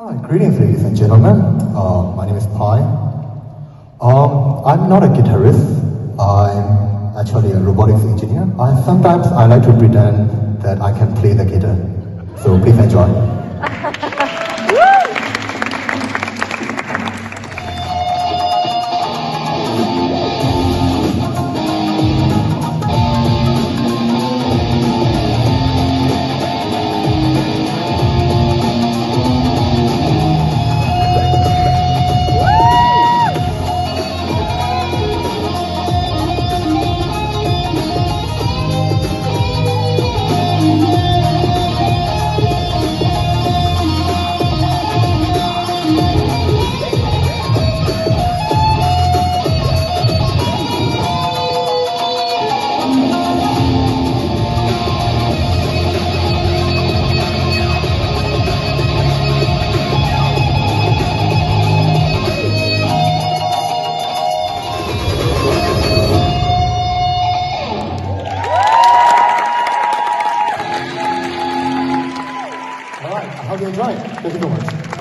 Hi, greetings, ladies and gentlemen. My name is Pai. I'm not a guitarist. I'm actually a robotics engineer. Sometimes I like to pretend that I can play the guitar. So please enjoy. All right, I hope you enjoy it. Thank you so much.